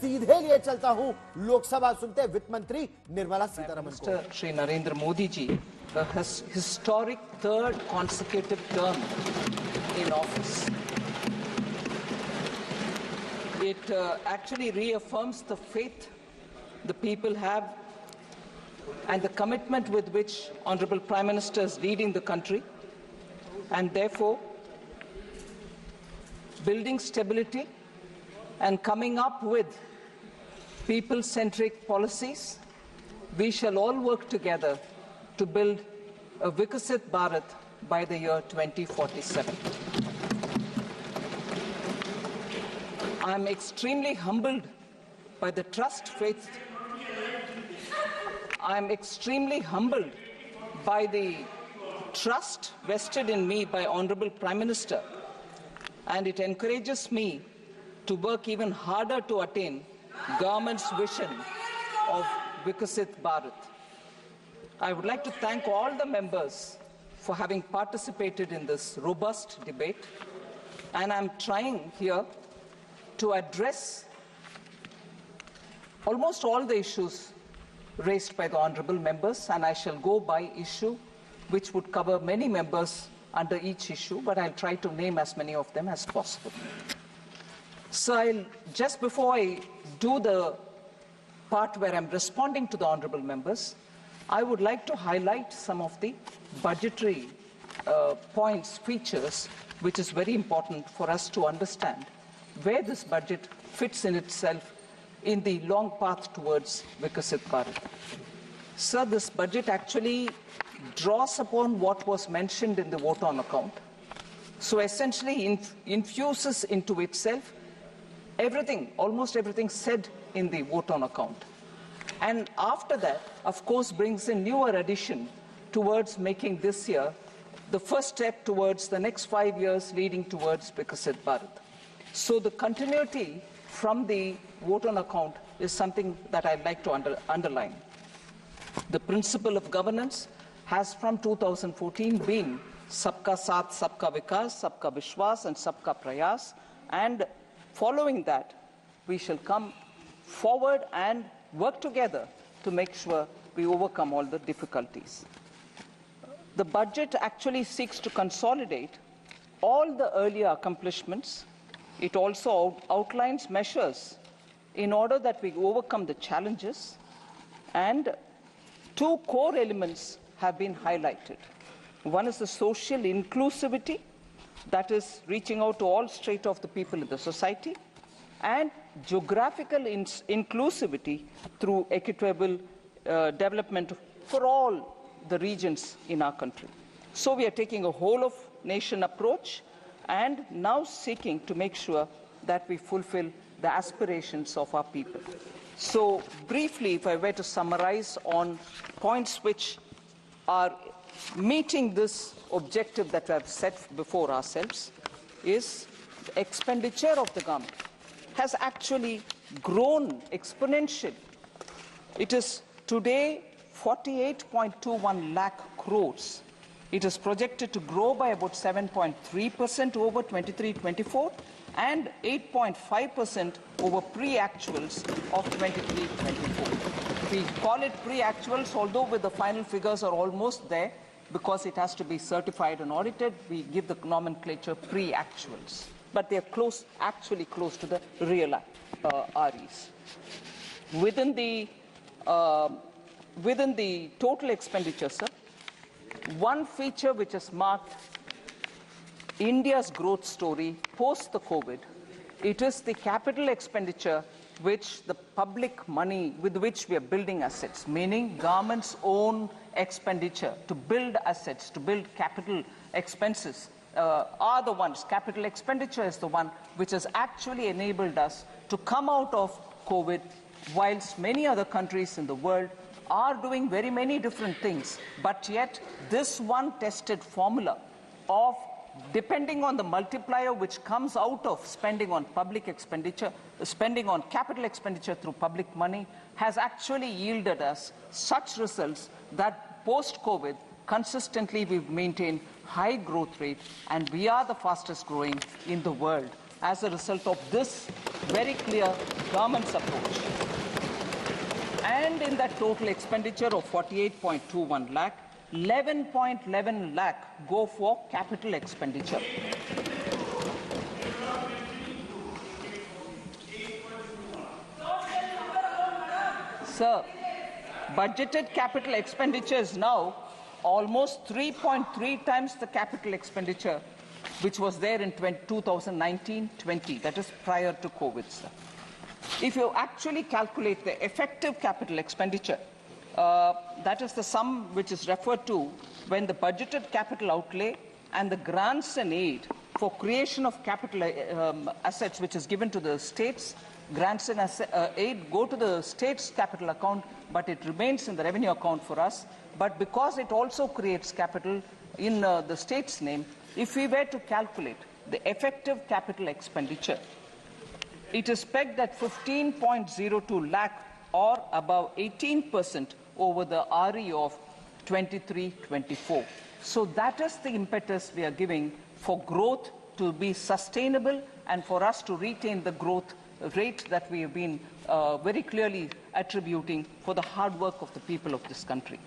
सीधे लिए चलता हूं लोकसभा सुनते वित्त मंत्री निर्मला सीतारमन को। Shri Narendra Modi ji has historic third consecutive term in office. It actually reaffirms the faith the people have and the commitment with which Honorable Prime Minister is leading the country, and therefore building stability and coming up with people-centric policies. We shall all work together to build a Vikasit Bharat by the year 2047. I am extremely humbled by the trust faith. I am extremely humbled by the trust vested in me by Honorable Prime Minister, and it encourages me to work even harder to attain government's vision of Vikasit Bharat. I would like to thank all the members for having participated in this robust debate, and I'm trying here to address almost all the issues raised by the honourable members, and I shall go by issue, which would cover many members under each issue, but I'll try to name as many of them as possible. So just before I do the part where I'm responding to the honourable members, I would like to highlight some of the budgetary points, features, which is very important for us to understand where this budget fits in itself in the long path towards Vikasit Bharat. Sir, this budget actually draws upon what was mentioned in the vote on account. So essentially infuses into itself everything, almost everything said in the vote on account. And after that, of course, brings a newer addition towards making this year the first step towards the next 5 years leading towards Vikasit Bharat. So the continuity from the vote on account is something that I'd like to underline. The principle of governance has from 2014 been Sabka Saath, Sabka Vikas, Sabka Vishwas and Sabka Prayas, and following that we shall come forward and work together to make sure we overcome all the difficulties. The budget actually seeks to consolidate all the earlier accomplishments. It also outlines measures in order that we overcome the challenges, and two core elements have been highlighted. One is the social inclusivity, that is reaching out to all strata of the people in the society, and geographical inclusivity through equitable development for all the regions in our country. So we are taking a whole-of-nation approach and now seeking to make sure that we fulfill the aspirations of our people. So briefly, if I were to summarize on points which are meeting this objective that we have set before ourselves, is the expenditure of the government has actually grown exponentially. It is today 48.21 lakh crores. It is projected to grow by about 7.3% over 23-24 and 8.5% over pre-actuals of 23-24. We call it pre-actuals, although with the final figures are almost there because it has to be certified and audited. We give the nomenclature pre-actuals, but they are close, actually close to the real REs. Within the total expenditure, sir, one feature which has marked India's growth story post the COVID, it is the capital expenditure which the public money with which we are building assets, meaning government's own expenditure to build assets, to build capital expenses, are the ones, capital expenditure is the one which has actually enabled us to come out of COVID, whilst many other countries in the world are doing very many different things, but yet this one tested formula of depending on the multiplier which comes out of spending on public expenditure, spending on capital expenditure through public money, has actually yielded us such results that post-COVID, consistently we've maintained high growth rate, and we are the fastest growing in the world as a result of this very clear government's approach. And in that total expenditure of 48.21 lakh, 11.11 lakh go for capital expenditure. Sir, budgeted capital expenditure is now almost 3.3 times the capital expenditure which was there in 2019-20, that is prior to COVID, sir. If you actually calculate the effective capital expenditure, that is the sum which is referred to when the budgeted capital outlay and the grants and aid for creation of capital assets which is given to the states, grants and aid go to the state's capital account, but it remains in the revenue account for us. But because it also creates capital in the state's name, if we were to calculate the effective capital expenditure, it is pegged at 15.02 lakh or above 18% over the RE of 23-24. So that is the impetus we are giving for growth to be sustainable and for us to retain the growth rate that we have been very clearly attributing for the hard work of the people of this country.